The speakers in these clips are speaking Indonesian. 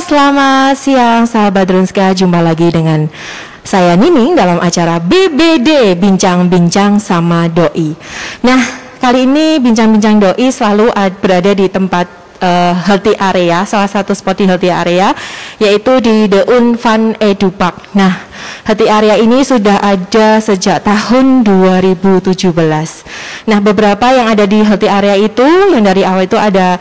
selamat siang sahabat Drunska. Jumpa lagi dengan saya Nining dalam acara BBD, Bincang-Bincang sama Doi. Nah, kali ini Bincang-Bincang Doi selalu berada di tempat healthy area, salah satu spot di healthy area, yaitu di The Unfan Edu Park. Nah, healthy area ini sudah ada sejak tahun 2017. Nah, beberapa yang ada di healthy area itu, yang dari awal itu ada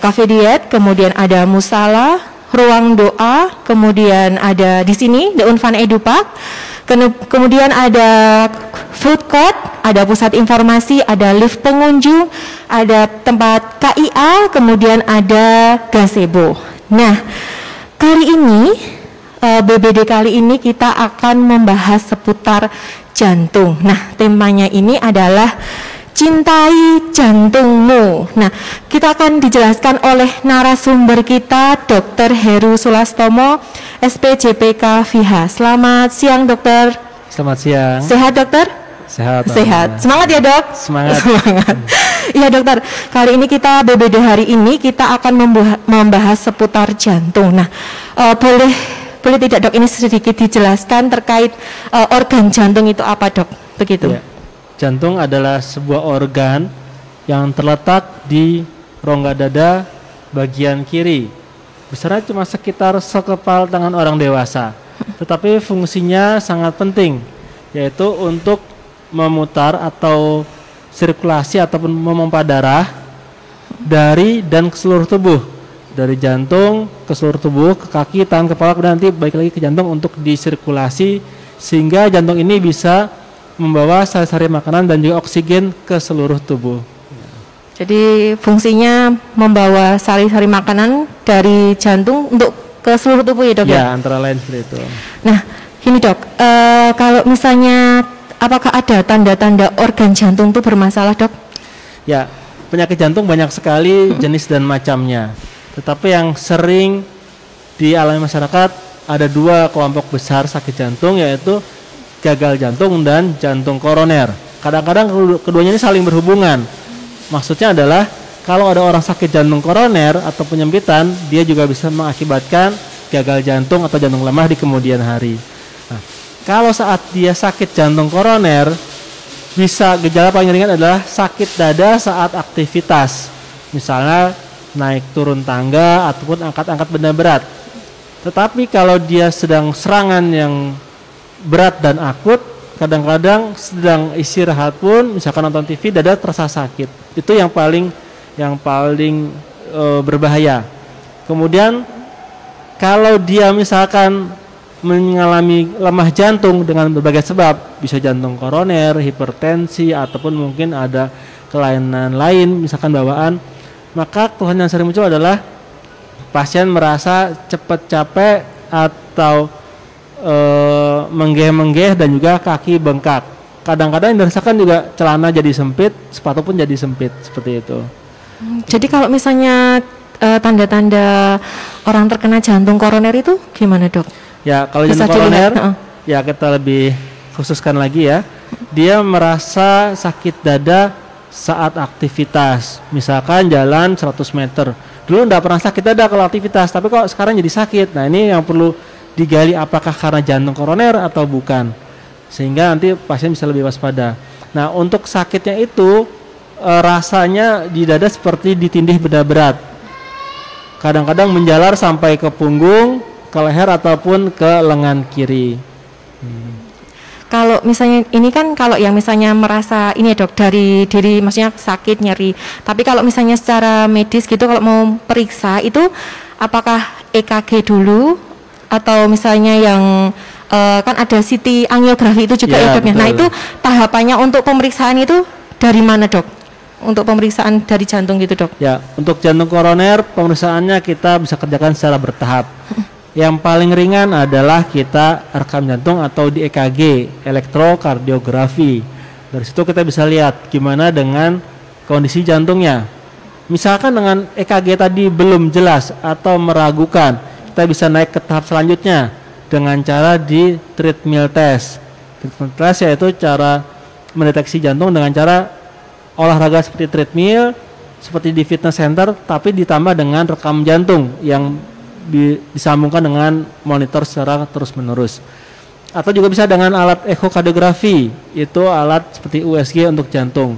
cafe diet, kemudian ada musala, ruang doa, kemudian ada di sini The Unfan Edu Park, kemudian ada food court, ada pusat informasi, ada lift pengunjung, ada tempat KIA, kemudian ada gazebo. Nah, kali ini BBD kali ini kita akan membahas seputar jantung. Nah, temanya ini adalah cintai jantungmu. Nah, kita akan dijelaskan oleh narasumber kita, Dr. Heru Sulastomo, SPJPK FIHA. Selamat siang, dokter. Selamat siang. Sehat, dokter? Sehat. Sehat. Semangat ya, dok? Semangat. Semangat. Iya, dokter. Kali ini kita BBD hari ini kita akan membahas seputar jantung. Nah, boleh tidak, dok, ini sedikit dijelaskan terkait organ jantung itu apa, dok? Begitu. Ya. Jantung adalah sebuah organ yang terletak di rongga dada bagian kiri. Besarnya cuma sekitar sekepal tangan orang dewasa. Tetapi fungsinya sangat penting, yaitu untuk memutar atau sirkulasi ataupun memompa darah dari dan ke seluruh tubuh. Dari jantung ke seluruh tubuh, ke kaki, tangan, kepala, kemudian nanti balik lagi ke jantung untuk disirkulasi sehingga jantung ini bisa membawa sari-sari makanan dan juga oksigen ke seluruh tubuh. Jadi fungsinya membawa sari-sari makanan dari jantung untuk ke seluruh tubuh ya, dok? Ya, antara lain seperti itu. Nah, ini, dok, kalau misalnya apakah ada tanda-tanda organ jantung itu bermasalah, dok? Ya, penyakit jantung banyak sekali jenis dan macamnya. Tetapi yang sering dialami masyarakat ada dua kelompok besar sakit jantung, yaitu gagal jantung dan jantung koroner. Kadang-kadang keduanya ini saling berhubungan. Maksudnya adalah kalau ada orang sakit jantung koroner atau penyempitan, dia juga bisa mengakibatkan gagal jantung atau jantung lemah di kemudian hari. Nah, kalau saat dia sakit jantung koroner, bisa gejala paling ringan adalah sakit dada saat aktivitas. Misalnya naik turun tangga ataupun angkat-angkat benda berat. Tetapi kalau dia sedang serangan yang berat dan akut, kadang-kadang sedang istirahat pun, misalkan nonton TV, dada terasa sakit. Itu yang paling berbahaya. Kemudian kalau dia misalkan mengalami lemah jantung dengan berbagai sebab, bisa jantung koroner, hipertensi, ataupun mungkin ada kelainan lain, misalkan bawaan, maka keluhan yang sering muncul adalah pasien merasa cepat capek atau menggeh-menggeh dan juga kaki bengkak. Kadang-kadang yang dirasakan juga celana jadi sempit, sepatu pun jadi sempit, seperti itu. Jadi kalau misalnya tanda-tanda orang terkena jantung koroner itu gimana, dok? Ya, kalau jantung koroner, ya kita lebih khususkan lagi ya. Dia merasa sakit dada saat aktivitas, misalkan jalan 100 meter. Dulu enggak pernah sakit dada kalau aktivitas, tapi kok sekarang jadi sakit. Nah, ini yang perlu digali, apakah karena jantung koroner atau bukan, sehingga nanti pasien bisa lebih waspada. Nah, untuk sakitnya itu rasanya di dada seperti ditindih benda berat, kadang-kadang menjalar sampai ke punggung, ke leher ataupun ke lengan kiri. Kalau misalnya ini kan kalau yang misalnya merasa ini ya, dok, dari diri maksudnya sakit, nyeri, tapi kalau misalnya secara medis gitu, kalau mau periksa itu apakah EKG dulu atau misalnya yang kan ada CT angiografi itu juga ya, dok ya. Nah, itu tahapannya untuk pemeriksaan itu dari mana, dok? Untuk pemeriksaan dari jantung gitu, dok? Ya, untuk jantung koroner pemeriksaannya kita bisa kerjakan secara bertahap. Yang paling ringan adalah kita rekam jantung atau di EKG, elektrokardiografi. Dari situ kita bisa lihat gimana dengan kondisi jantungnya. Misalkan dengan EKG tadi belum jelas atau meragukan, kita bisa naik ke tahap selanjutnya dengan cara di treadmill test. Treadmill test yaitu cara mendeteksi jantung dengan cara olahraga seperti treadmill, seperti di fitness center, tapi ditambah dengan rekam jantung yang disambungkan dengan monitor secara terus-menerus. Atau juga bisa dengan alat ekokardiografi, itu alat seperti USG untuk jantung.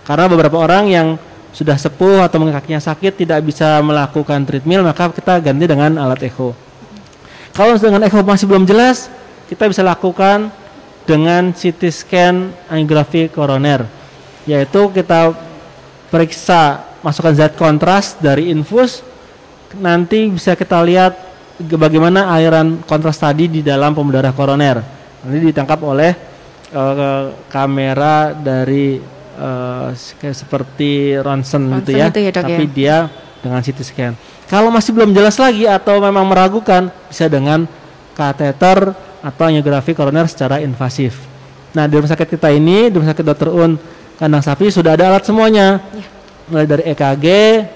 Karena beberapa orang yang sudah sepuh atau mungkin kakinya sakit tidak bisa melakukan treadmill, maka kita ganti dengan alat echo. Kalau dengan echo masih belum jelas, kita bisa lakukan dengan CT scan angiografi koroner, yaitu kita periksa masukkan zat kontras dari infus, nanti bisa kita lihat bagaimana aliran kontras tadi di dalam pembuluh darah koroner. Nanti ditangkap oleh kamera dari seperti ronsen gitu ya, itu ya, Dok, tapi ya? dia dengan CT scan. Kalau masih belum jelas lagi atau memang meragukan, bisa dengan kateter atau angiografi koroner secara invasif. Nah, di rumah sakit kita ini, di rumah sakit Dr. Un Kandang Sapi sudah ada alat semuanya, mulai dari EKG,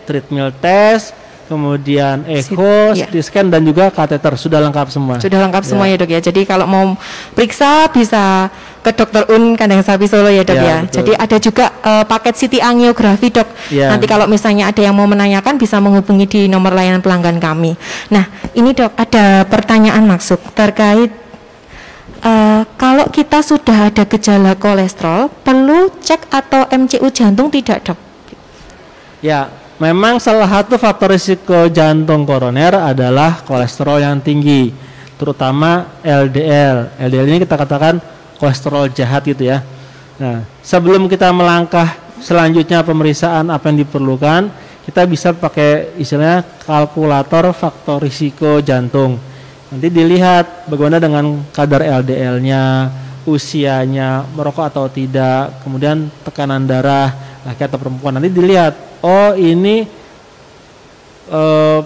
treadmill test, kemudian echo, CT scan dan juga kateter, sudah lengkap semua. Sudah lengkap semua ya, Dok ya. Jadi kalau mau periksa bisa ke Dr. Un Kandang Sapi Solo ya, Dok ya. Betul. Jadi ada juga paket CT angiografi, Dok. Nanti kalau misalnya ada yang mau menanyakan bisa menghubungi di nomor layanan pelanggan kami. Nah, ini Dok, ada pertanyaan masuk terkait kalau kita sudah ada gejala kolesterol, perlu cek atau MCU jantung tidak, Dok? Ya, memang salah satu faktor risiko jantung koroner adalah kolesterol yang tinggi, terutama LDL. LDL ini kita katakan kolesterol jahat gitu ya. Nah, sebelum kita melangkah selanjutnya pemeriksaan apa yang diperlukan, kita bisa pakai istilahnya kalkulator faktor risiko jantung. Nanti dilihat bagaimana dengan kadar LDL-nya, usianya, merokok atau tidak, kemudian tekanan darah, laki atau perempuan. Nanti dilihat, oh ini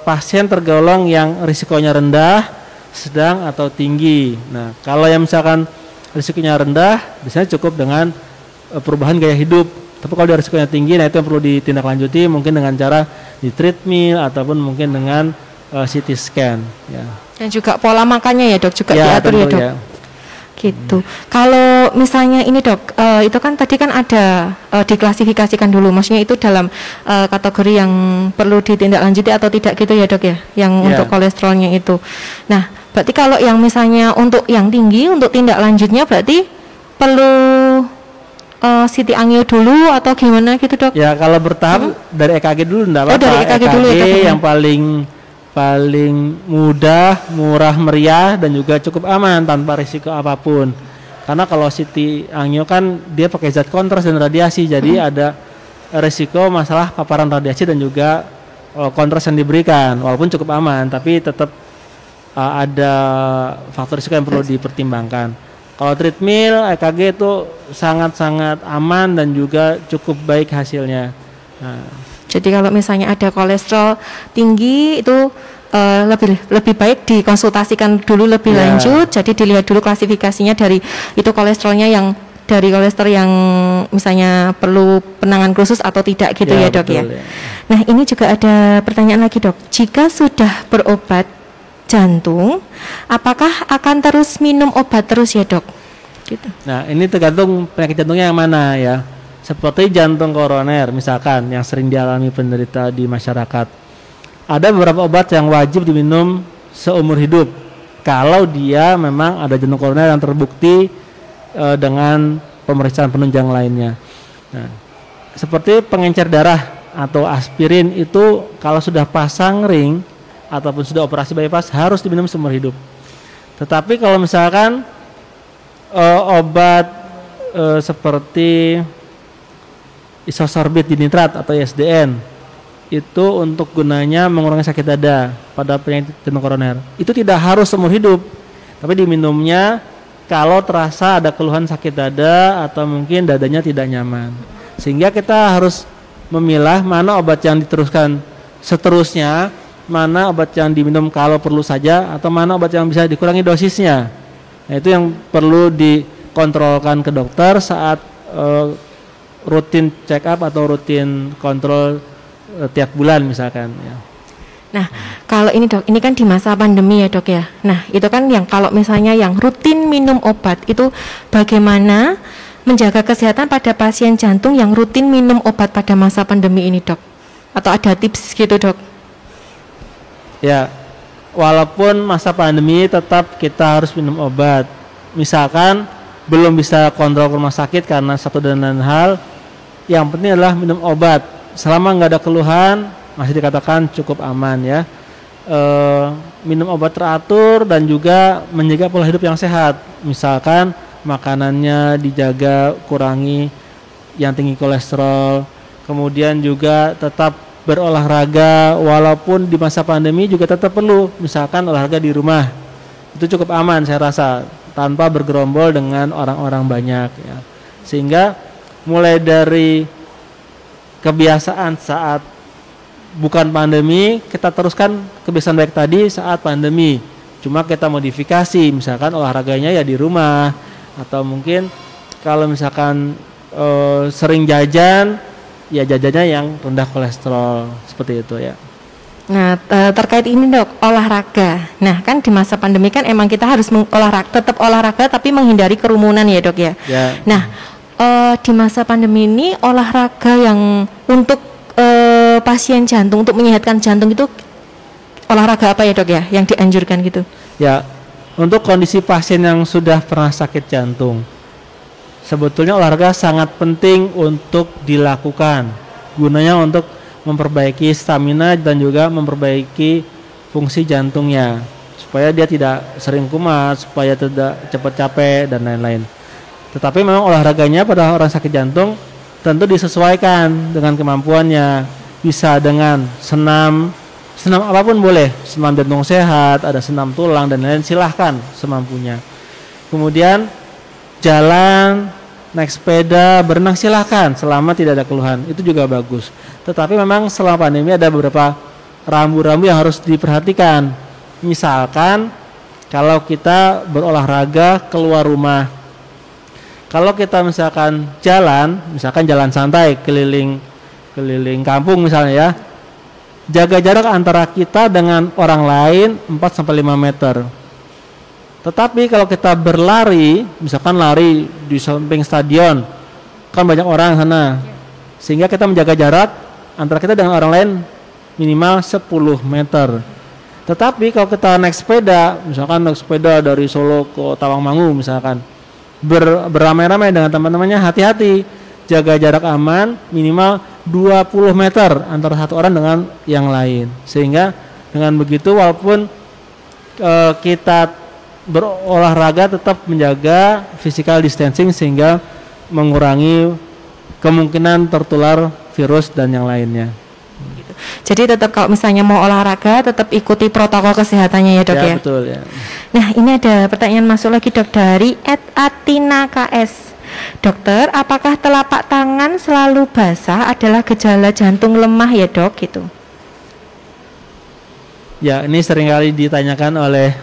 pasien tergolong yang risikonya rendah, sedang atau tinggi. Nah, kalau yang misalkan risikonya rendah, biasanya cukup dengan perubahan gaya hidup. Tapi kalau dia risikonya tinggi, nah itu yang perlu ditindaklanjuti, mungkin dengan cara di treadmill ataupun mungkin dengan CT scan. Ya. Dan juga pola makannya ya, Dok, juga diatur ya, Dok. Ya. Gitu. Kalau misalnya ini, Dok, itu kan tadi kan ada diklasifikasikan dulu, maksudnya itu dalam kategori yang perlu ditindaklanjuti atau tidak gitu ya, Dok ya, yang untuk kolesterolnya itu. Nah, berarti kalau yang misalnya untuk yang tinggi, untuk tindak lanjutnya berarti perlu CT angio dulu atau gimana gitu, Dok? Ya, kalau bertahap dari EKG dulu enggak apa-apa. Dari EKG dulu ya, Dok, yang paling mudah, murah meriah dan juga cukup aman tanpa risiko apapun. Karena kalau CT angio kan dia pakai zat kontras dan radiasi, jadi ada risiko masalah paparan radiasi dan juga kontras yang diberikan. Walaupun cukup aman, tapi tetap ada faktor risiko yang perlu dipertimbangkan. Kalau treadmill, EKG itu sangat-sangat aman dan juga cukup baik hasilnya. Nah, jadi kalau misalnya ada kolesterol tinggi itu lebih baik dikonsultasikan dulu lebih lanjut. Jadi dilihat dulu klasifikasinya dari itu kolesterolnya yang dari kolesterol yang misalnya perlu penanganan khusus atau tidak gitu ya, Dok ya. Nah, ini juga ada pertanyaan lagi, Dok. Jika sudah berobat jantung, apakah akan terus minum obat terus ya, Dok? Gitu. Nah, ini tergantung penyakit jantungnya yang mana ya. Seperti jantung koroner misalkan yang sering dialami penderita di masyarakat. Ada beberapa obat yang wajib diminum seumur hidup kalau dia memang ada jantung koroner yang terbukti dengan pemeriksaan penunjang lainnya. Nah, seperti pengencer darah atau aspirin itu kalau sudah pasang ring ataupun sudah operasi bypass harus diminum seumur hidup. Tetapi kalau misalkan obat seperti isosorbit dinitrat atau ISDN itu untuk gunanya mengurangi sakit dada pada penyakit jantung koroner. Itu tidak harus seumur hidup, tapi diminumnya kalau terasa ada keluhan sakit dada atau mungkin dadanya tidak nyaman. Sehingga kita harus memilah mana obat yang diteruskan seterusnya, mana obat yang diminum kalau perlu saja, atau mana obat yang bisa dikurangi dosisnya. Nah, itu yang perlu dikontrolkan ke dokter saat rutin check up atau rutin kontrol tiap bulan misalkan ya. Nah, kalau ini, Dok, ini kan di masa pandemi ya, Dok ya. Nah, itu kan yang kalau misalnya yang rutin minum obat itu bagaimana menjaga kesehatan pada pasien jantung yang rutin minum obat pada masa pandemi ini, Dok? Atau ada tips gitu, Dok? Ya, walaupun masa pandemi tetap kita harus minum obat. Misalkan belum bisa kontrol ke rumah sakit karena satu dan lain hal, yang penting adalah minum obat. Selama nggak ada keluhan, masih dikatakan cukup aman ya. Minum obat teratur dan juga menjaga pola hidup yang sehat. Misalkan makanannya dijaga, kurangi yang tinggi kolesterol, kemudian juga tetap berolahraga walaupun di masa pandemi juga tetap perlu, misalkan olahraga di rumah. Itu cukup aman saya rasa, tanpa bergerombol dengan orang-orang banyak ya. Sehingga mulai dari kebiasaan saat bukan pandemi, kita teruskan kebiasaan baik tadi saat pandemi. Cuma kita modifikasi, misalkan olahraganya ya di rumah, atau mungkin kalau misalkan sering jajan, ya jajannya yang rendah kolesterol, seperti itu ya. Nah, terkait ini dok, olahraga. Nah, kan di masa pandemi kan emang kita harus tetap olahraga tapi menghindari kerumunan ya dok ya. Ya. Nah, di masa pandemi ini olahraga yang untuk pasien jantung, untuk menyehatkan jantung itu olahraga apa ya dok ya, yang dianjurkan gitu? Ya, untuk kondisi pasien yang sudah pernah sakit jantung, sebetulnya olahraga sangat penting untuk dilakukan. Gunanya untuk memperbaiki stamina dan juga memperbaiki fungsi jantungnya, supaya dia tidak sering kumat, supaya tidak cepat capek dan lain-lain. Tetapi memang olahraganya pada orang sakit jantung tentu disesuaikan dengan kemampuannya. Bisa dengan senam apapun boleh, senam jantung sehat, ada senam tulang dan lain-lain, silahkan semampunya. Kemudian jalan, naik sepeda, berenang silahkan selama tidak ada keluhan, itu juga bagus. Tetapi memang selama pandemi ada beberapa rambu-rambu yang harus diperhatikan. Misalkan kalau kita berolahraga keluar rumah, kalau kita misalkan jalan santai keliling kampung misalnya ya, jaga jarak antara kita dengan orang lain 4-5 meter. Tetapi kalau kita berlari, misalkan lari di samping stadion, kan banyak orang sana, sehingga kita menjaga jarak antara kita dengan orang lain minimal 10 meter. Tetapi kalau kita naik sepeda, misalkan naik sepeda dari Solo ke Tawangmangu misalkan, beramai-ramai dengan teman-temannya, hati-hati, jaga jarak aman minimal 20 meter antara satu orang dengan yang lain. Sehingga dengan begitu walaupun kita berolahraga tetap menjaga physical distancing sehingga mengurangi kemungkinan tertular virus dan yang lainnya. Jadi tetap kalau misalnya mau olahraga tetap ikuti protokol kesehatannya ya dok ya. Betul ya. Nah ini ada pertanyaan masuk lagi dok dari @atina KS. Dokter, apakah telapak tangan selalu basah adalah gejala jantung lemah ya dok gitu? Ya ini seringkali ditanyakan oleh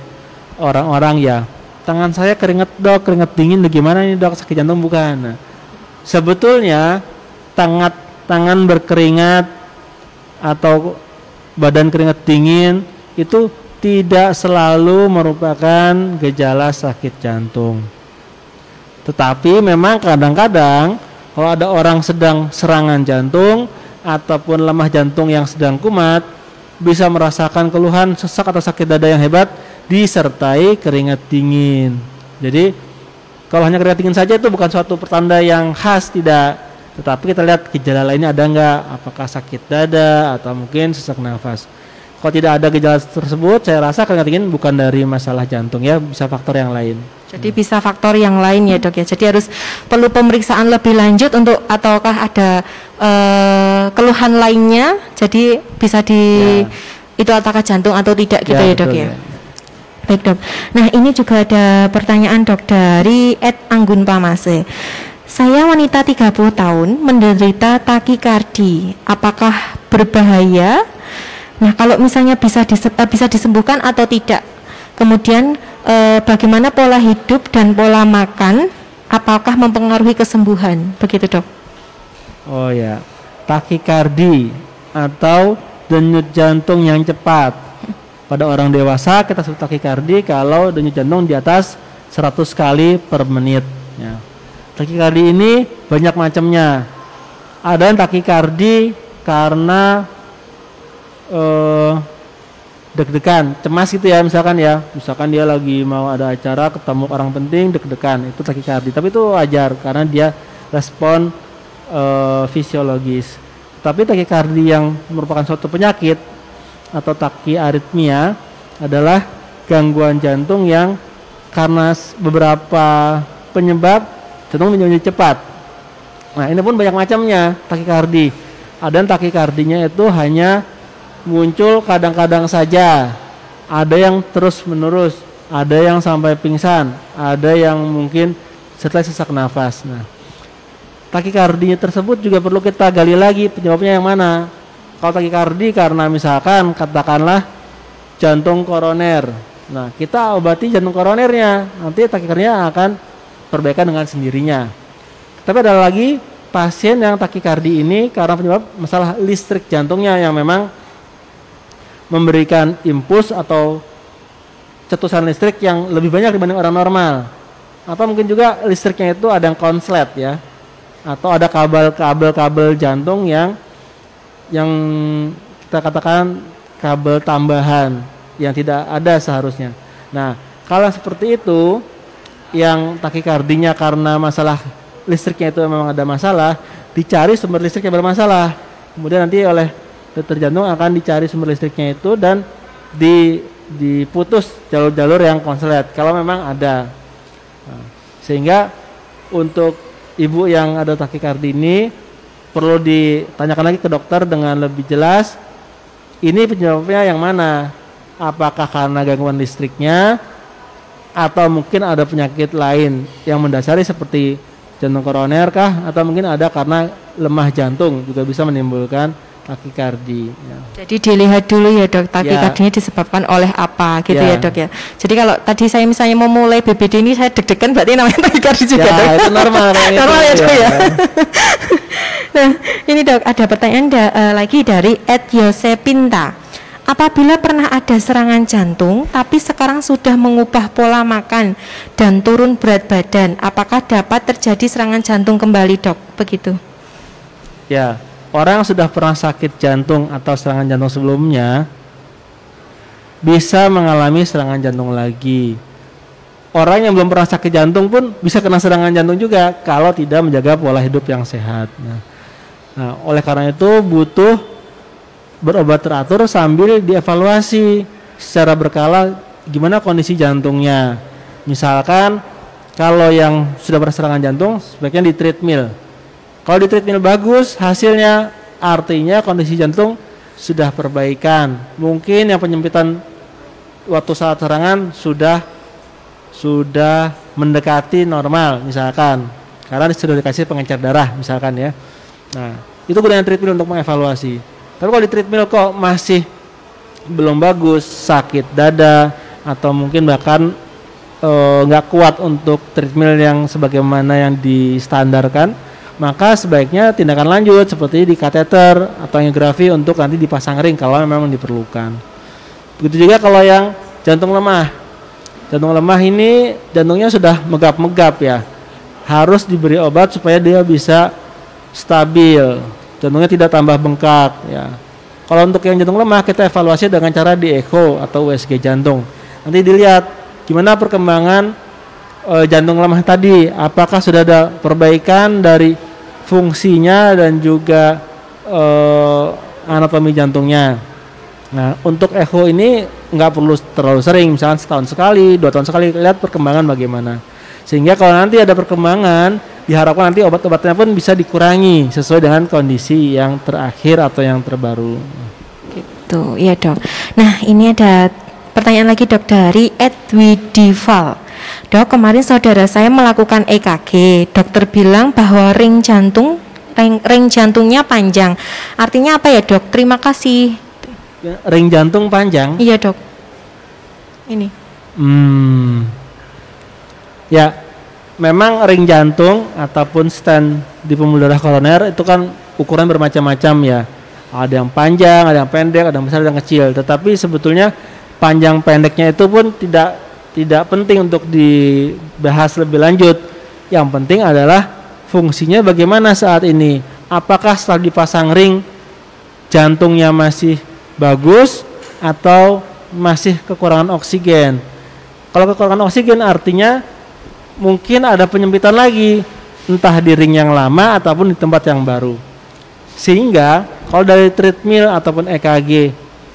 orang-orang ya, tangan saya keringet dok, keringet dingin, bagaimana ini dok, sakit jantung bukan? Nah, sebetulnya tangan berkeringat atau badan keringet dingin itu tidak selalu merupakan gejala sakit jantung. Tetapi memang kadang-kadang kalau ada orang sedang serangan jantung ataupun lemah jantung yang sedang kumat, bisa merasakan keluhan sesak atau sakit dada yang hebat disertai keringat dingin. Jadi kalau hanya keringat dingin saja itu bukan suatu pertanda yang khas, tidak. Tetapi kita lihat gejala lainnya ada enggak, apakah sakit dada atau mungkin sesak nafas. Kalau tidak ada gejala tersebut, saya rasa keringat dingin bukan dari masalah jantung ya, bisa faktor yang lain. Jadi bisa faktor yang lain ya dok ya. Jadi harus perlu pemeriksaan lebih lanjut untuk ataukah ada keluhan lainnya. Jadi bisa itu apakah jantung atau tidak gitu ya dok ya. Baik dok. Nah ini juga ada pertanyaan dok dari @anggun pamase. Saya wanita 30 tahun menderita takikardi. Apakah berbahaya? Nah kalau misalnya bisa disembuhkan atau tidak? Kemudian bagaimana pola hidup dan pola makan? Apakah mempengaruhi kesembuhan? Begitu dok. Oh ya, takikardi atau denyut jantung yang cepat. Pada orang dewasa kita sebut takikardi kalau denyut jantung di atas 100 kali per menit ya. Takikardi ini banyak macamnya. Ada yang takikardi karena deg-degan, cemas gitu ya misalkan dia lagi mau ada acara ketemu orang penting, deg-degan, itu takikardi. Tapi itu wajar karena dia respon fisiologis. Tapi takikardi yang merupakan suatu penyakit atau takiaritmia adalah gangguan jantung yang karena beberapa penyebab jantung menjadi cepat. Nah, ini pun banyak macamnya takikardi. Ada yang takikardinya itu hanya muncul kadang-kadang saja, ada yang terus-menerus, ada yang sampai pingsan, ada yang mungkin setelah sesak nafas. Nah, takikardinya tersebut juga perlu kita gali lagi penyebabnya yang mana. Kalau takikardi karena misalkan katakanlah jantung koroner, nah kita obati jantung koronernya, nanti takikardinya akan perbaikan dengan sendirinya. Tapi ada lagi pasien yang takikardi ini karena penyebab masalah listrik jantungnya yang memang memberikan impuls atau cetusan listrik yang lebih banyak dibanding orang normal. Atau mungkin juga listriknya itu ada yang konslet ya. Atau ada kabel-kabel jantung yang kita katakan kabel tambahan yang tidak ada seharusnya. Nah, kalau seperti itu yang takikardinya karena masalah listriknya itu memang ada masalah, dicari sumber listrik yang bermasalah. Kemudian nanti oleh dokter jantung akan dicari sumber listriknya itu dan diputus jalur-jalur yang konslet kalau memang ada. Nah, sehingga untuk ibu yang ada takikardi ini perlu ditanyakan lagi ke dokter dengan lebih jelas, ini penyebabnya yang mana? Apakah karena gangguan listriknya atau mungkin ada penyakit lain yang mendasari seperti jantung koroner kah, atau mungkin ada karena lemah jantung juga bisa menimbulkan takikardi ya. Jadi dilihat dulu ya dok, takikardinya disebabkan oleh apa gitu ya dok ya. Jadi kalau tadi saya misalnya mau mulai BBD ini saya deg-degan, berarti namanya takikardi juga dok. Itu normal. Normal ya dok ya. Nah ini dok, ada pertanyaan lagi dari Ed Yosepinta. Apabila pernah ada serangan jantung tapi sekarang sudah mengubah pola makan dan turun berat badan, apakah dapat terjadi serangan jantung kembali dok? Begitu ya. Orang yang sudah pernah sakit jantung atau serangan jantung sebelumnya bisa mengalami serangan jantung lagi. Orang yang belum pernah sakit jantung pun bisa kena serangan jantung juga kalau tidak menjaga pola hidup yang sehat. Nah, oleh karena itu butuh berobat teratur sambil dievaluasi secara berkala gimana kondisi jantungnya. Misalkan kalau yang sudah pernah serangan jantung sebaiknya di treadmill. Kalau di treadmill bagus hasilnya, artinya kondisi jantung sudah perbaikan. Mungkin yang penyempitan waktu saat serangan sudah mendekati normal misalkan, karena sudah dikasih pengencer darah misalkan ya. Nah, itu gunanya treadmill untuk mengevaluasi. Tapi kalau di treadmill kok masih belum bagus, sakit dada atau mungkin bahkan nggak kuat untuk treadmill yang sebagaimana yang distandarkan, maka sebaiknya tindakan lanjut seperti di kateter atau angiografi untuk nanti dipasang ring kalau memang diperlukan. Begitu juga kalau yang jantung lemah. Jantung lemah ini jantungnya sudah megap-megap ya. Harus diberi obat supaya dia bisa stabil. Jantungnya tidak tambah bengkak ya. Kalau untuk yang jantung lemah kita evaluasi dengan cara di echo atau USG jantung. Nanti dilihat gimana perkembangan jantung lemah tadi, apakah sudah ada perbaikan dari fungsinya dan juga anatomi jantungnya. Nah, untuk echo ini nggak perlu terlalu sering, misalkan setahun sekali, 2 tahun sekali, lihat perkembangan bagaimana. Sehingga kalau nanti ada perkembangan, diharapkan nanti obat-obatnya pun bisa dikurangi sesuai dengan kondisi yang terakhir atau yang terbaru. Gitu, ya dok. Nah, ini ada pertanyaan lagi dok dari Edwidival. Dok, kemarin saudara saya melakukan EKG. Dokter bilang bahwa ring jantungnya panjang. Artinya apa ya dok? Terima kasih. Ring jantung panjang? Iya dok. Ini. Ya, memang ring jantung ataupun stent di pembuluh darah koroner itu kan ukuran bermacam-macam ya. Ada yang panjang, ada yang pendek, ada yang besar, ada yang kecil. Tetapi sebetulnya panjang pendeknya itu pun tidak penting untuk dibahas lebih lanjut. Yang penting adalah fungsinya bagaimana saat ini. Apakah setelah dipasang ring jantungnya masih bagus atau masih kekurangan oksigen. Kalau kekurangan oksigen artinya mungkin ada penyempitan lagi, entah di ring yang lama ataupun di tempat yang baru. Sehingga kalau dari treadmill ataupun EKG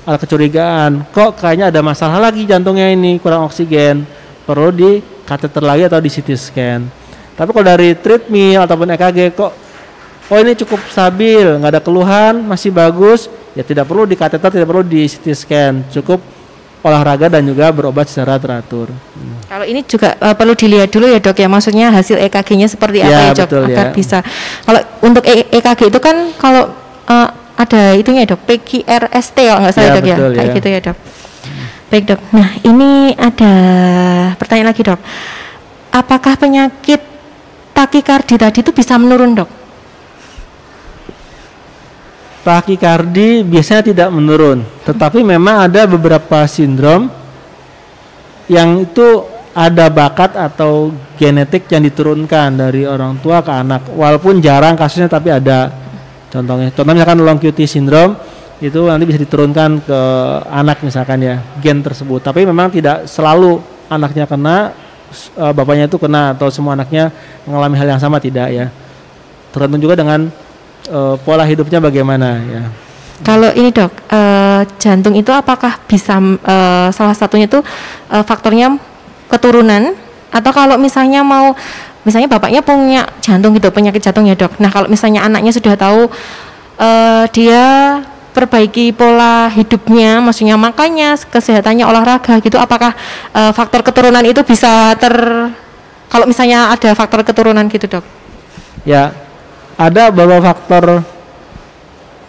ada kecurigaan, kok kayaknya ada masalah lagi jantungnya ini, kurang oksigen, perlu di kateter lagi atau di CT scan. Tapi kalau dari treadmill ataupun EKG kok ini cukup stabil, nggak ada keluhan, masih bagus, ya tidak perlu di kateter, tidak perlu di CT scan, cukup olahraga dan juga berobat secara teratur. Kalau ini juga perlu dilihat dulu ya dok ya, maksudnya hasil EKG-nya seperti apa ya dok, betul, agar ya. bisa. Kalau untuk EKG itu kan kalau ada itunya ya dok, PQRST kalau nggak salah dok betul, ya, kayak gitu ya dok. Baik dok, nah ini ada pertanyaan lagi dok, apakah penyakit takikardi tadi itu bisa menurun dok? Takikardi biasanya tidak menurun, tetapi memang ada beberapa sindrom yang itu ada bakat atau genetik yang diturunkan dari orang tua ke anak, walaupun jarang kasusnya tapi ada. Contohnya misalkan long QT syndrome itu nanti bisa diturunkan ke anak misalkan ya, gen tersebut. Tapi memang tidak selalu anaknya kena, bapaknya itu kena, atau semua anaknya mengalami hal yang sama, tidak ya. Tergantung juga dengan pola hidupnya bagaimana ya. Kalau ini dok, jantung itu apakah bisa salah satunya itu faktornya keturunan, atau kalau misalnya misalnya bapaknya punya jantung gitu, penyakit jantung ya dok. Nah kalau misalnya anaknya sudah tahu dia perbaiki pola hidupnya, maksudnya makannya, kesehatannya, olahraga gitu, apakah faktor keturunan itu bisa kalau misalnya ada faktor keturunan gitu dok? Ya, ada beberapa faktor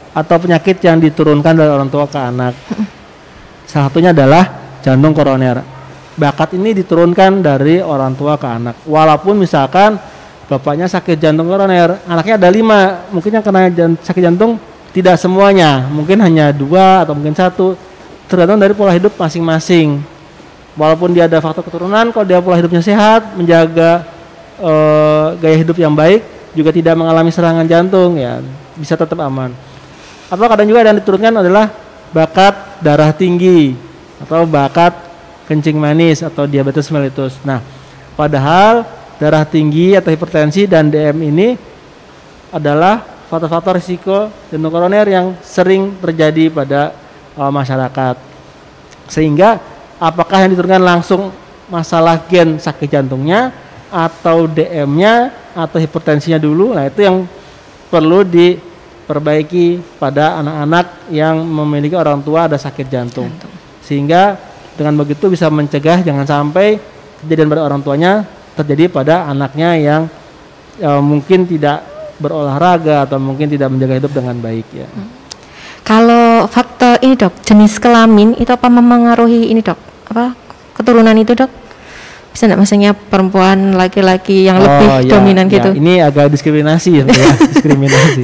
atau penyakit yang diturunkan dari orang tua ke anak. Salah satunya adalah jantung koroner. Bakat ini diturunkan dari orang tua ke anak. Walaupun misalkan bapaknya sakit jantung koroner, anaknya ada 5, mungkin yang kena sakit jantung tidak semuanya, mungkin hanya 2 atau mungkin 1, tergantung dari pola hidup masing-masing. Walaupun dia ada faktor keturunan, kalau dia pola hidupnya sehat, menjaga gaya hidup yang baik, juga tidak mengalami serangan jantung, ya bisa tetap aman. Atau kadang juga yang diturunkan adalah bakat darah tinggi atau bakat kencing manis atau diabetes mellitus. Nah, padahal darah tinggi atau hipertensi dan DM ini adalah faktor-faktor risiko jantung koroner yang sering terjadi pada masyarakat. Sehingga apakah yang diturunkan langsung masalah gen sakit jantungnya atau DM-nya atau hipertensinya dulu, nah itu yang perlu diperbaiki pada anak-anak yang memiliki orang tua ada sakit jantung. Sehingga dengan begitu bisa mencegah jangan sampai kejadian pada orang tuanya terjadi pada anaknya yang mungkin tidak berolahraga atau mungkin tidak menjaga hidup dengan baik ya. Kalau faktor ini dok, jenis kelamin itu apa memengaruhi ini dok? Apa keturunan itu dok? Bisa enggak maksudnya perempuan laki-laki yang lebih dominan gitu? Ini agak diskriminasi ya, diskriminasi.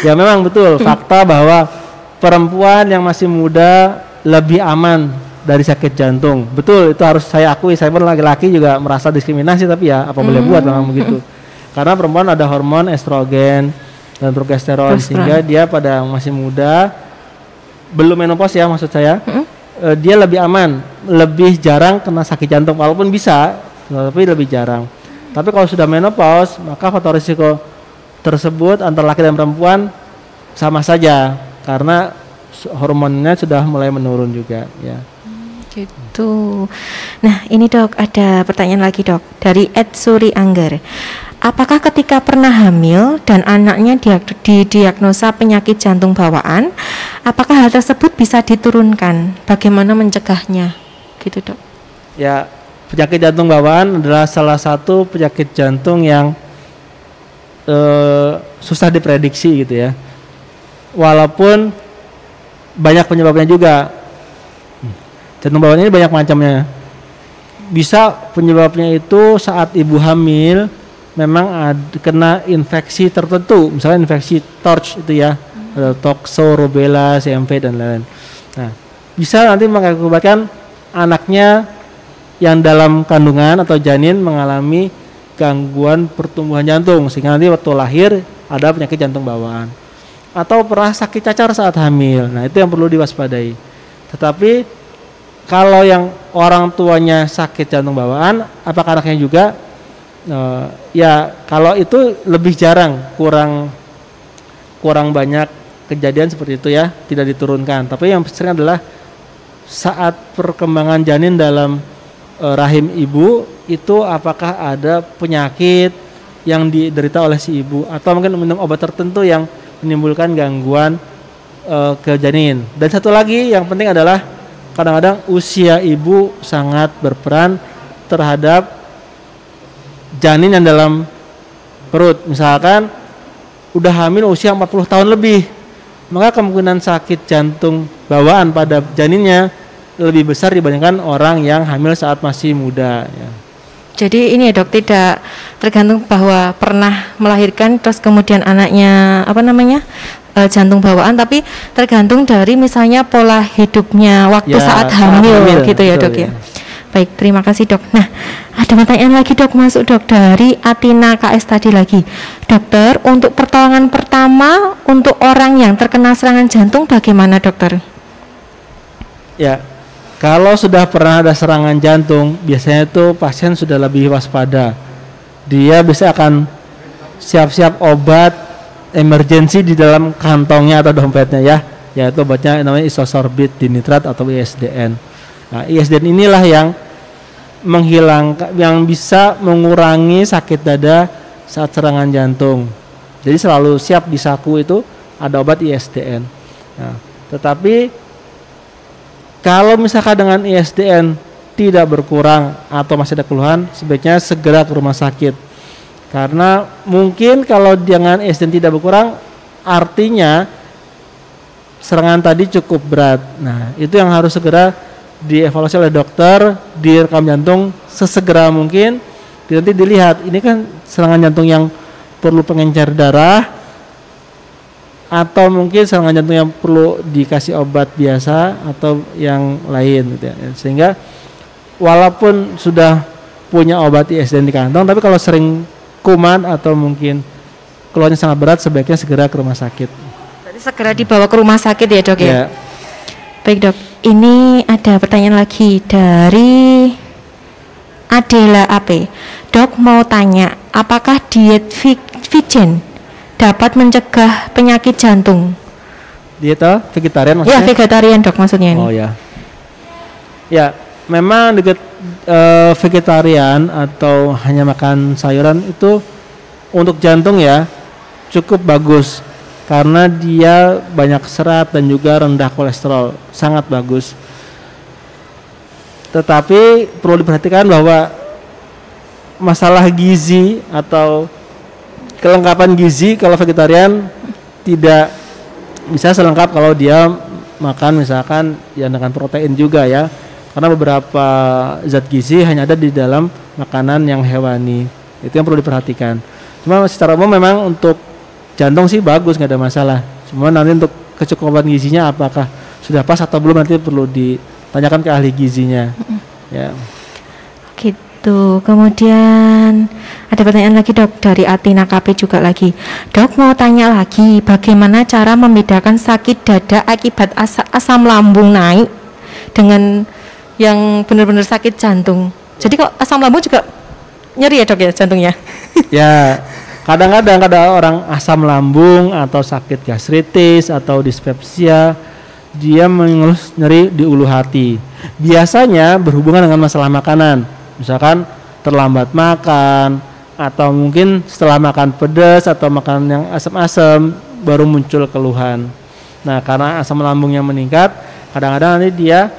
Ya memang betul fakta bahwa perempuan yang masih muda lebih aman dari sakit jantung. Betul, itu harus saya akui. Saya pun laki-laki juga merasa diskriminasi, tapi ya apa boleh buat, memang begitu. Karena perempuan ada hormon estrogen dan progesteron, sehingga dia pada masih muda, belum menopause ya maksud saya, dia lebih aman, lebih jarang kena sakit jantung, walaupun bisa, tapi lebih jarang. Tapi kalau sudah menopause, maka faktor risiko tersebut antara laki dan perempuan sama saja, karena hormonnya sudah mulai menurun juga ya. Gitu. Nah ini dok, ada pertanyaan lagi dok dari Ed Suri Angger. Apakah ketika pernah hamil dan anaknya didiagnosa penyakit jantung bawaan, apakah hal tersebut bisa diturunkan? Bagaimana mencegahnya? Gitu dok. Ya, penyakit jantung bawaan adalah salah satu penyakit jantung yang susah diprediksi gitu ya. Walaupun banyak penyebabnya juga. Jantung bawaan ini banyak macamnya. Bisa penyebabnya itu saat ibu hamil memang kena infeksi tertentu, misalnya infeksi TORCH itu ya, ada tokso, rubella, CMV dan lain-lain. Nah, bisa nanti mengakibatkan anaknya yang dalam kandungan atau janin mengalami gangguan pertumbuhan jantung, sehingga nanti waktu lahir ada penyakit jantung bawaan. Atau pernah sakit cacar saat hamil, nah itu yang perlu diwaspadai. Tetapi kalau yang orang tuanya sakit jantung bawaan, apakah anaknya juga? Ya kalau itu lebih jarang, kurang banyak kejadian seperti itu ya, tidak diturunkan. Tapi yang sering adalah saat perkembangan janin dalam rahim ibu itu apakah ada penyakit yang diderita oleh si ibu atau mungkin minum obat tertentu yang menimbulkan gangguan ke janin. Dan satu lagi yang penting adalah kadang-kadang usia ibu sangat berperan terhadap janin yang dalam perut. Misalkan udah hamil usia 40 tahun lebih, maka kemungkinan sakit jantung bawaan pada janinnya lebih besar dibandingkan orang yang hamil saat masih muda ya. Jadi ini ya dok, tidak tergantung bahwa pernah melahirkan terus kemudian anaknya jantung bawaan, tapi tergantung dari misalnya pola hidupnya waktu saat hamil gitu ya dok ya. Baik, terima kasih dok. Nah, ada pertanyaan lagi dok, masuk dok dari Atina KS tadi lagi. Dokter, untuk pertolongan pertama untuk orang yang terkena serangan jantung bagaimana dokter? Ya, kalau sudah pernah ada serangan jantung, biasanya itu pasien sudah lebih waspada. Dia bisa akan siap-siap obat emergensi di dalam kantongnya atau dompetnya ya, yaitu obatnya namanya isosorbit dinitrat atau ISDN. Nah, ISDN inilah yang menghilangkan, yang bisa mengurangi sakit dada saat serangan jantung. Jadi selalu siap di saku itu ada obat ISDN. Nah, tetapi kalau misalkan dengan ISDN tidak berkurang atau masih ada keluhan, sebaiknya segera ke rumah sakit. Karena mungkin kalau dengan ISDN tidak berkurang, artinya serangan tadi cukup berat. Nah, itu yang harus segera dievaluasi oleh dokter, direkam jantung sesegera mungkin, nanti dilihat ini kan serangan jantung yang perlu pengencer darah atau mungkin serangan jantung yang perlu dikasih obat biasa atau yang lain gitu ya. Sehingga walaupun sudah punya obat ISDN di kantong, tapi kalau sering kuman atau mungkin keluhannya sangat berat, sebaiknya segera ke rumah sakit. Jadi segera dibawa ke rumah sakit ya dok ya? Ya. Baik dok, ini ada pertanyaan lagi dari Adela AP. Dok mau tanya, apakah diet vegan dapat mencegah penyakit jantung? Diet vegetarian maksudnya? Ya vegetarian dok maksudnya ini. Oh ya. Ya, memang vegetarian atau hanya makan sayuran itu untuk jantung ya cukup bagus. Karena dia banyak serat dan juga rendah kolesterol, sangat bagus. Tetapi perlu diperhatikan bahwa masalah gizi atau kelengkapan gizi kalau vegetarian tidak bisa selengkap kalau dia makan misalkan ya dengan protein juga ya. Karena beberapa zat gizi hanya ada di dalam makanan yang hewani. Itu yang perlu diperhatikan. Cuma secara umum memang untuk jantung sih bagus, nggak ada masalah. Cuma nanti untuk kecukupan gizinya apakah sudah pas atau belum nanti perlu ditanyakan ke ahli gizinya. Ya. Gitu. Kemudian ada pertanyaan lagi dok dari Atina KP juga lagi. Dok mau tanya lagi, bagaimana cara membedakan sakit dada akibat asam lambung naik dengan yang benar-benar sakit jantung? Jadi kok asam lambung juga nyeri ya dok ya jantungnya? Ya. Kadang-kadang ada orang asam lambung atau sakit gastritis atau dispepsia, dia mengeluh nyeri di ulu hati. Biasanya berhubungan dengan masalah makanan, misalkan terlambat makan atau mungkin setelah makan pedas atau makan yang asam-asam baru muncul keluhan. Nah, karena asam lambungnya meningkat, kadang-kadang nanti dia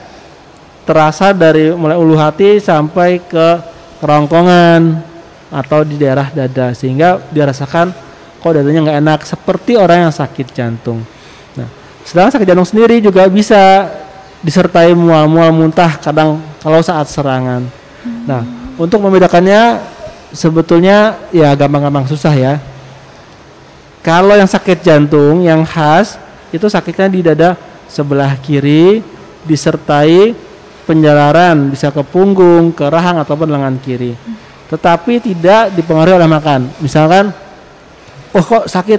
terasa dari mulai ulu hati sampai ke kerongkongan atau di daerah dada, sehingga dirasakan kok dadanya nggak enak seperti orang yang sakit jantung. Nah, sedangkan sakit jantung sendiri juga bisa disertai mual-mual muntah kadang kalau saat serangan. Nah, untuk membedakannya sebetulnya ya gampang-gampang susah ya. Kalau yang sakit jantung yang khas itu sakitnya di dada sebelah kiri disertai penjararan bisa ke punggung, ke rahang ataupun lengan kiri. Tetapi tidak dipengaruhi oleh makan. Misalkan, oh kok sakit?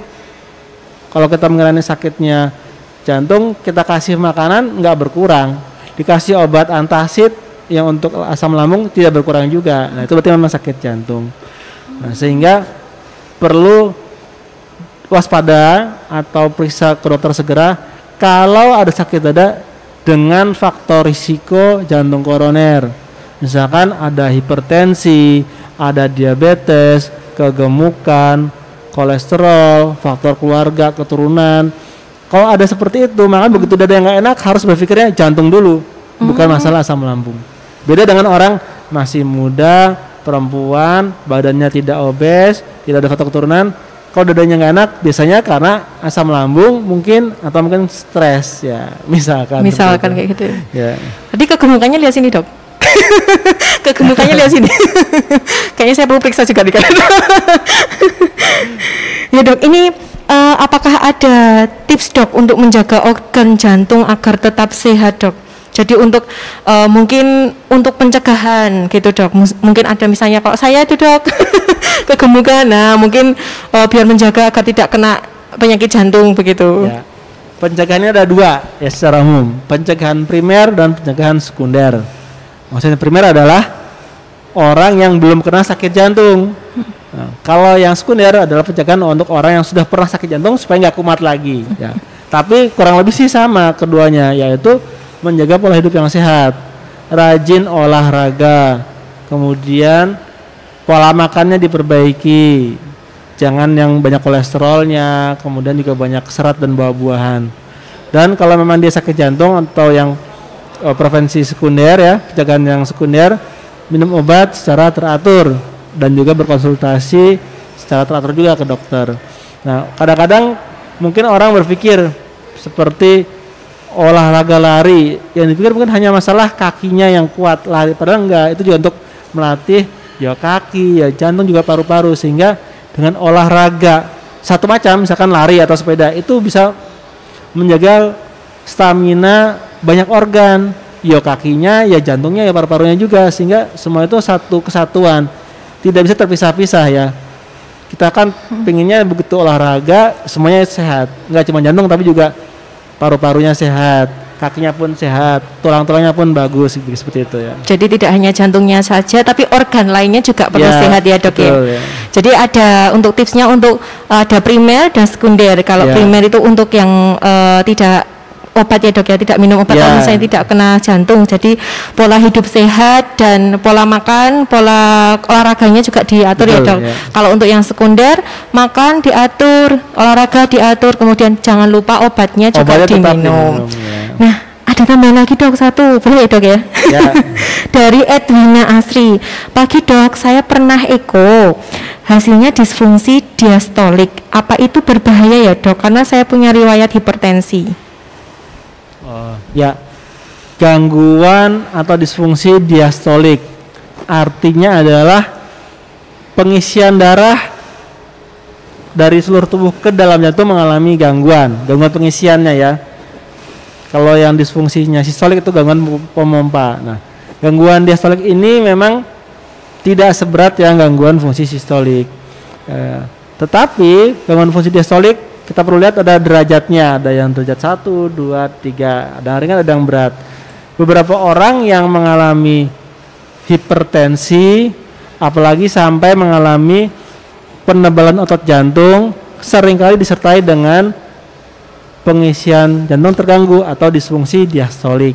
Kalau kita mengenai sakitnya jantung, kita kasih makanan nggak berkurang. dikasih obat antacid yang untuk asam lambung tidak berkurang juga. Nah, itu berarti memang sakit jantung. Nah, sehingga perlu waspada atau periksa ke dokter segera kalau ada sakit dada dengan faktor risiko jantung koroner. Misalkan ada hipertensi, ada diabetes, kegemukan, kolesterol, faktor keluarga, keturunan. Kalau ada seperti itu, maka begitu dada yang nggak enak harus berpikirnya jantung dulu, bukan masalah asam lambung. Beda dengan orang masih muda, perempuan, badannya tidak obes, tidak ada faktor keturunan. Kalau dadanya nggak enak, biasanya karena asam lambung mungkin atau mungkin stres ya, misalkan kayak gitu. Ya. Tadi kegemukannya lihat sini, Dok. Kegemukannya lihat sini. Kayaknya saya perlu periksa juga nih kan. Ya, Dok, ini apakah ada tips, Dok, untuk menjaga organ jantung agar tetap sehat, Dok? Jadi untuk mungkin untuk pencegahan gitu, Dok. Mungkin ada misalnya kalau saya itu, Dok, kegemukan, nah mungkin biar menjaga agar tidak kena penyakit jantung begitu. Ya. Pencegahannya ada dua ya secara umum, pencegahan primer dan pencegahan sekunder. Maksudnya primer adalah orang yang belum kena sakit jantung. Nah, kalau yang sekunder adalah pencegahan untuk orang yang sudah pernah sakit jantung supaya nggak kumat lagi. Ya. Tapi kurang lebih sih sama keduanya, yaitu menjaga pola hidup yang sehat, rajin olahraga, kemudian pola makannya diperbaiki, jangan yang banyak kolesterolnya, kemudian juga banyak serat dan buah-buahan. Dan kalau memang dia sakit jantung atau yang prevensi sekunder ya, pencegahan yang sekunder, minum obat secara teratur dan juga berkonsultasi secara teratur juga ke dokter. Nah, kadang-kadang mungkin orang berpikir seperti olahraga lari yang dipikir mungkin hanya masalah kakinya yang kuat lari, padahal enggak, itu juga untuk melatih ya kaki, ya jantung, juga paru-paru, sehingga dengan olahraga satu macam misalkan lari atau sepeda itu bisa menjaga stamina banyak organ, ya kakinya, ya jantungnya, ya paru-parunya juga, sehingga semua itu satu kesatuan, tidak bisa terpisah-pisah ya. Kita kan pengennya begitu olahraga semuanya sehat, nggak cuma jantung tapi juga paru-parunya sehat, kakinya pun sehat, tulang-tulangnya pun bagus, seperti itu ya. Jadi tidak hanya jantungnya saja, tapi organ lainnya juga perlu sehat ya, Dok, betul, ya. Jadi ada untuk tipsnya untuk ada primer dan sekunder. Kalau primer itu untuk yang tidak obat ya, Dok, ya, tidak minum obat kalau misalnya tidak kena jantung. Jadi pola hidup sehat dan pola makan, pola olahraganya juga diatur. Betul, ya, Dok. Ya. Kalau untuk yang sekunder, makan diatur, olahraga diatur, kemudian jangan lupa obatnya juga diminum. Ya. Nah, ada tambahan lagi, Dok, satu, boleh ya, Dok, ya? Ya. Dari Edwina Asri, pagi, Dok, saya pernah eko, hasilnya disfungsi diastolik. Apa itu berbahaya ya, Dok? Karena saya punya riwayat hipertensi. Ya, gangguan atau disfungsi diastolik artinya adalah pengisian darah dari seluruh tubuh ke dalam jantung mengalami gangguan pengisiannya ya. Kalau yang disfungsinya sistolik itu gangguan pemompa. Nah, gangguan diastolik ini memang tidak seberat yang gangguan fungsi sistolik. Tetapi gangguan fungsi diastolik kita perlu lihat ada derajatnya, ada yang derajat 1, 2, 3, ada yang ringan, ada yang berat. Beberapa orang yang mengalami hipertensi, apalagi sampai mengalami penebalan otot jantung, seringkali disertai dengan pengisian jantung terganggu atau disfungsi diastolik,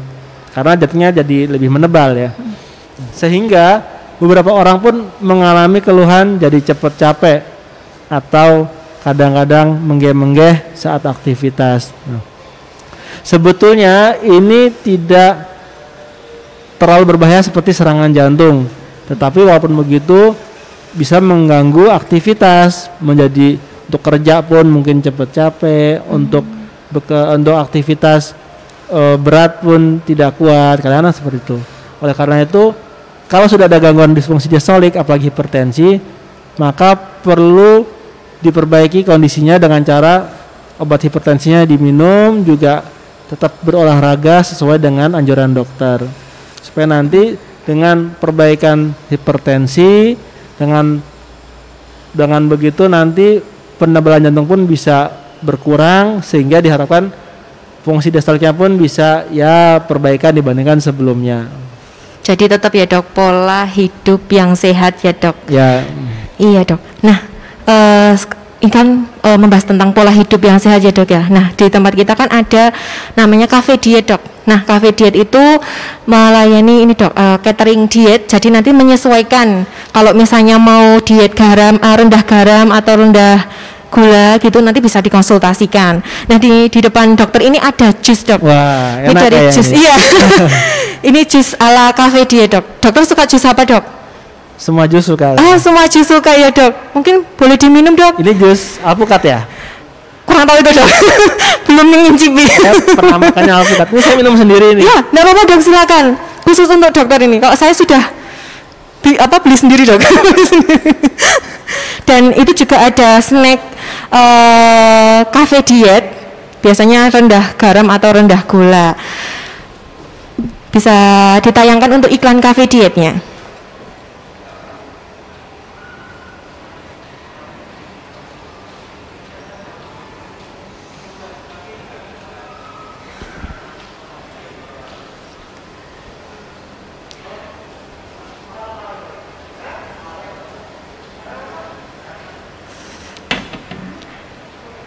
karena jantungnya jadi lebih menebal ya. Sehingga beberapa orang pun mengalami keluhan jadi cepat capek atau kadang-kadang menggeh-menggeh saat aktivitas. Sebetulnya ini tidak terlalu berbahaya seperti serangan jantung, tetapi walaupun begitu bisa mengganggu aktivitas, menjadi untuk kerja pun mungkin cepat capek, untuk aktivitas berat pun tidak kuat, kadang-kadang seperti itu. Oleh karena itu, kalau sudah ada gangguan disfungsi diastolik, apalagi hipertensi, maka perlu diperbaiki kondisinya dengan cara obat hipertensinya diminum, juga tetap berolahraga sesuai dengan anjuran dokter, supaya nanti dengan perbaikan hipertensi, dengan begitu nanti penebalan jantung pun bisa berkurang, sehingga diharapkan fungsi diastoliknya pun bisa ya perbaikan dibandingkan sebelumnya. Jadi tetap ya dok, pola hidup yang sehat ya dok. Ya. Iya dok. Nah, ini kan membahas tentang pola hidup yang sehat ya dok ya. Nah, di tempat kita kan ada namanya cafe diet dok. Nah, cafe diet itu melayani ini dok, catering diet. Jadi nanti menyesuaikan kalau misalnya mau diet garam, rendah garam atau rendah gula gitu, nanti bisa dikonsultasikan. Nah, di depan dokter ini ada jus dok. Wah, ini enak dari jus. ini. Iya. Ini jus ala cafe diet dok. Dokter suka jus apa dok? Semua jus suka. Semua jus suka ya dok. Mungkin boleh diminum dok. Ini jus alpukat ya? Kurang tahu itu dok. Belum mencicipi. Saya pernah makannya alpukat. Ini saya minum sendiri ini. Ya, nggak apa-apa dok, silakan. Khusus untuk dokter ini. Kalau saya sudah beli sendiri dok. Dan itu juga ada snack cafe diet. Biasanya rendah garam atau rendah gula. Bisa ditayangkan untuk iklan cafe dietnya.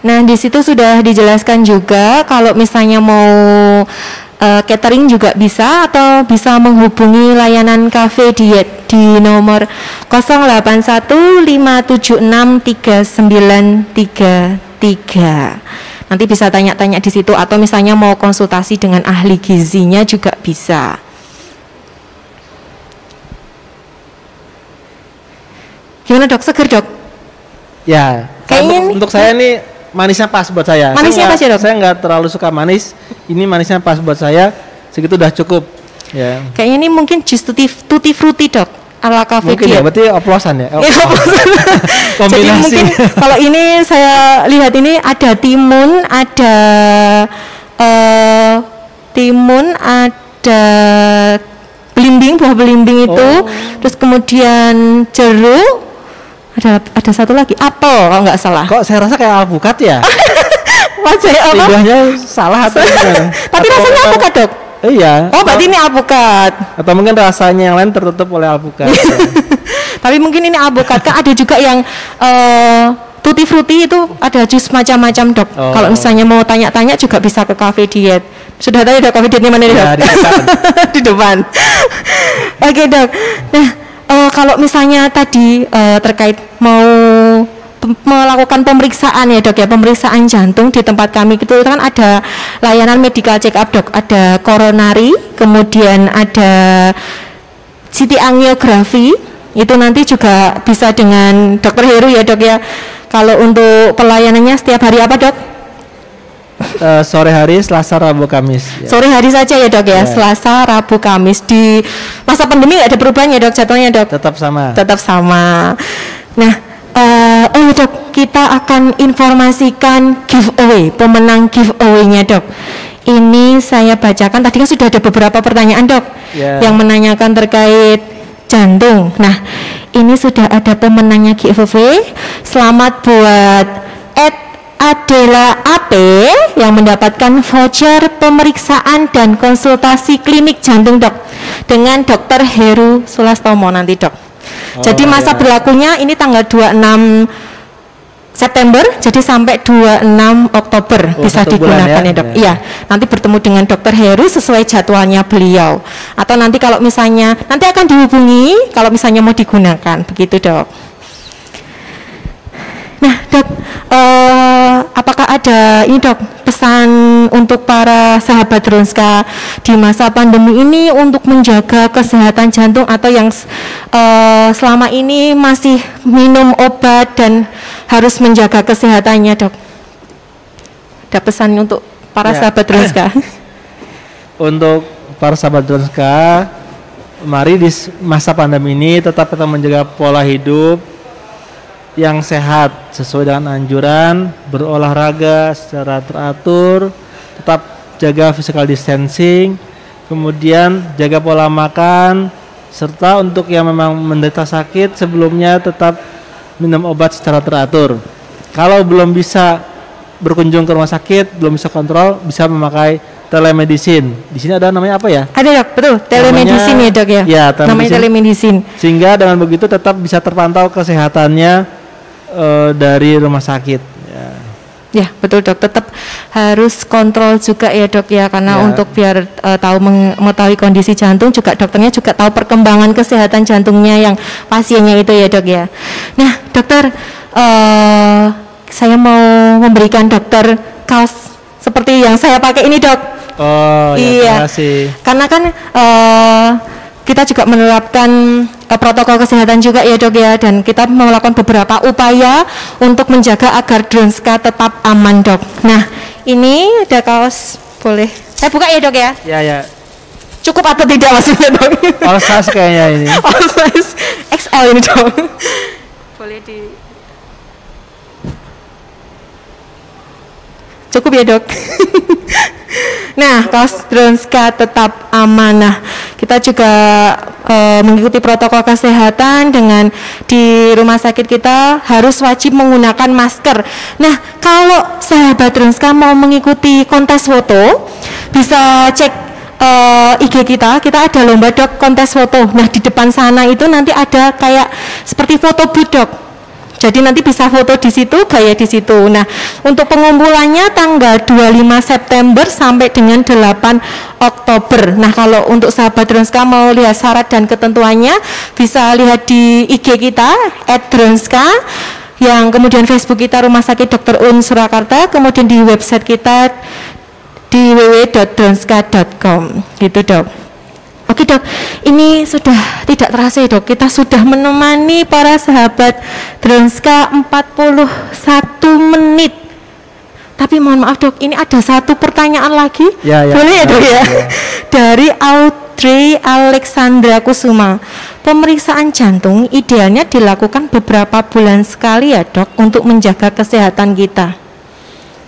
Nah, di situ sudah dijelaskan juga kalau misalnya mau catering juga bisa, atau bisa menghubungi layanan cafe diet di nomor 0815763933. Nanti bisa tanya-tanya di situ, atau misalnya mau konsultasi dengan ahli gizinya juga bisa. Gimana dok, seger dok? Ya, Kayaknya untuk saya ini manisnya pas buat saya. Manisnya pas ya dok? Saya nggak terlalu suka manis. Ini manisnya pas buat saya. Segitu udah cukup. Ya. Kayaknya ini mungkin jus tutti frutti dok, ala cafe Mungkin diet. ya, berarti oplosan ya. Iya, oplosan. Kombinasi. Jadi mungkin kalau ini saya lihat ini ada timun, ada belimbing, buah belimbing itu, terus kemudian jeruk, ada satu lagi apel kalau nggak salah. Kok saya rasa kayak alpukat ya? Wajah apa? Lidahnya salah atau gimana? Tapi rasanya alpukat dok. Iya. Berarti ini alpukat. Atau mungkin rasanya yang lain tertutup oleh alpukat. Ya. Tapi mungkin ini alpukat. Kan ada juga yang tutti frutti, itu ada jus macam-macam dok. Kalau misalnya mau tanya-tanya juga bisa ke cafe diet. Sudah tahu dok cafe dietnya mana dok? Ya, di depan. Di depan. Oke dok. Nah, kalau misalnya tadi terkait mau melakukan pemeriksaan ya dok ya, pemeriksaan jantung di tempat kami itu kan ada layanan medical check up dok, ada koronari, kemudian ada CT angiografi, itu nanti juga bisa dengan dokter Heru ya dok ya. Kalau untuk pelayanannya setiap hari apa dok? Sore hari, Selasa, Rabu, Kamis. Ya. Sore hari saja ya dok ya, Selasa, Rabu, Kamis. Di masa pandemi nggak ada perubahan ya dok jadwalnya dok? Tetap sama. Tetap sama. Nah, dok, kita akan informasikan giveaway, pemenang giveaway-nya dok. Ini saya bacakan, tadi kan sudah ada beberapa pertanyaan dok yang menanyakan terkait jantung. Nah, ini sudah ada pemenangnya giveaway. Selamat buat Adela AP yang mendapatkan voucher pemeriksaan dan konsultasi klinik jantung dok dengan Dr. Heru Sulastomo nanti dok. Jadi masa berlakunya ini tanggal 26 September, jadi sampai 26 Oktober bisa digunakan ya dok. Iya, nanti bertemu dengan Dr. Heru sesuai jadwalnya beliau. Atau nanti kalau misalnya, nanti akan dihubungi kalau misalnya mau digunakan, begitu dok. Nah dok, apakah ada ini dok pesan untuk para sahabat Drunska di masa pandemi ini untuk menjaga kesehatan jantung, atau yang selama ini masih minum obat dan harus menjaga kesehatannya dok? Ada pesan untuk para sahabat Drunska? Untuk para sahabat Drunska, mari di masa pandemi ini tetap kita menjaga pola hidup yang sehat sesuai dengan anjuran, berolahraga secara teratur, tetap jaga physical distancing, kemudian jaga pola makan, serta untuk yang memang menderita sakit sebelumnya tetap minum obat secara teratur. Kalau belum bisa berkunjung ke rumah sakit belum bisa kontrol, bisa memakai telemedicine. Di sini ada namanya apa ya? Ada dok, betul. Telemedicine ya dok ya. Ya, namanya telemedicine. Sehingga dengan begitu tetap bisa terpantau kesehatannya dari rumah sakit. Ya betul dok, tetap harus kontrol juga ya dok ya, karena untuk biar tahu mengetahui kondisi jantung juga dokternya juga tahu perkembangan kesehatan jantungnya yang pasiennya itu ya dok ya. Nah dokter, saya mau memberikan dokter kaos seperti yang saya pakai ini dok. Oh iya, terima kasih. Karena kan kita juga menerapkan protokol kesehatan juga ya dok ya, dan kita melakukan beberapa upaya untuk menjaga agar Dronska tetap aman dok. Nah ini ada kaos, boleh saya buka ya dok ya? Ya. Cukup atau tidak maksudnya dok? All size kayaknya ini. All size XL ini dok. Boleh di. Cukup ya dok. Nah, kaos Dronska tetap amanah. Kita juga mengikuti protokol kesehatan dengan di rumah sakit kita harus wajib menggunakan masker. Nah, kalau sahabat Dronska mau mengikuti kontes foto, bisa cek IG kita ada lomba dok kontes foto. Nah, di depan sana itu nanti ada kayak seperti foto booth dok. Jadi nanti bisa foto di situ, gaya di situ. Nah, untuk pengumpulannya tanggal 25 September sampai dengan 8 Oktober. Nah, kalau untuk sahabat Dronska mau lihat syarat dan ketentuannya, bisa lihat di IG kita @dronska, yang kemudian Facebook kita Rumah Sakit Dr. Un Surakarta, kemudian di website kita di www.dronska.com. Gitu dok. Oke dok, ini sudah tidak terasa ya dok, kita sudah menemani para sahabat Dronska 41 menit. Tapi mohon maaf dok, ini ada satu pertanyaan lagi, boleh ya dok ya? Dari Audrey Alexandra Kusuma. Pemeriksaan jantung idealnya dilakukan beberapa bulan sekali ya dok, untuk menjaga kesehatan kita.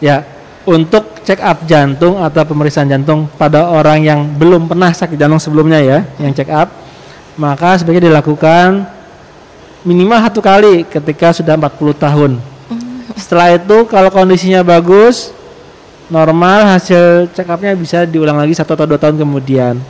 Ya, untuk check up jantung atau pemeriksaan jantung pada orang yang belum pernah sakit jantung sebelumnya ya, yang check up, maka sebaiknya dilakukan minimal 1 kali ketika sudah 40 tahun. Setelah itu kalau kondisinya bagus, normal, hasil check upnya bisa diulang lagi 1 atau 2 tahun kemudian.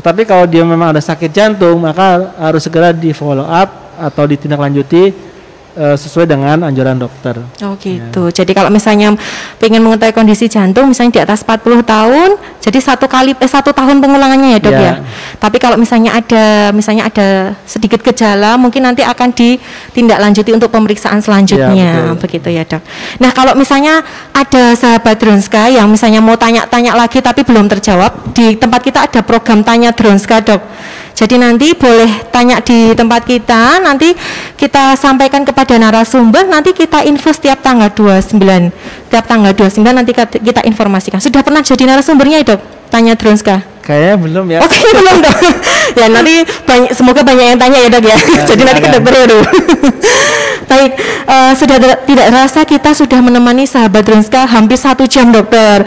Tapi kalau dia memang ada sakit jantung, maka harus segera di follow up atau ditindaklanjuti sesuai dengan anjuran dokter. Oh gitu. Ya. Jadi kalau misalnya pengen mengetahui kondisi jantung misalnya di atas 40 tahun, jadi 1 tahun pengulangannya ya dok ya. Tapi kalau misalnya ada sedikit gejala, mungkin nanti akan ditindaklanjuti untuk pemeriksaan selanjutnya, begitu ya dok. Nah kalau misalnya ada sahabat Dronska yang misalnya mau tanya-tanya lagi tapi belum terjawab, di tempat kita ada program Tanya Dronska dok. Jadi nanti boleh tanya di tempat kita, nanti kita sampaikan kepada narasumber, nanti kita info setiap tanggal 29. Setiap tanggal 29 nanti kita informasikan. Sudah pernah jadi narasumbernya ya dok? Tanya Dronska? Kayaknya belum ya. Oke, belum dok. Ya nanti semoga banyak yang tanya ya dok ya. Jadi nanti ke dokter ya dok. Baik, sudah tidak terasa kita sudah menemani sahabat Dronska hampir 1 jam dokter.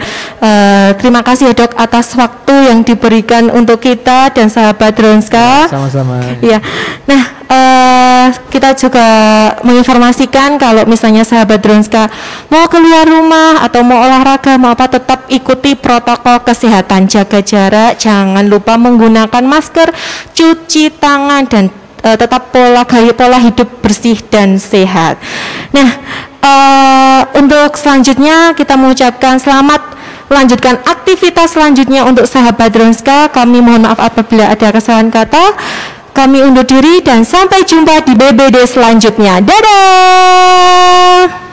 Terima kasih ya dok atas waktu yang diberikan untuk kita dan sahabat Dronska. Sama-sama. Ya, nah kita juga menginformasikan kalau misalnya sahabat Dronska mau keluar rumah atau mau olahraga mau apa, tetap ikuti protokol kesehatan, jaga jarak, jangan lupa menggunakan masker, cuci tangan, dan tetap pola hidup bersih dan sehat. Nah, untuk selanjutnya kita mengucapkan selamat melanjutkan aktivitas selanjutnya untuk sahabat Dronska. Kami mohon maaf apabila ada kesalahan kata. Kami undur diri dan sampai jumpa di BBD selanjutnya. Dadah.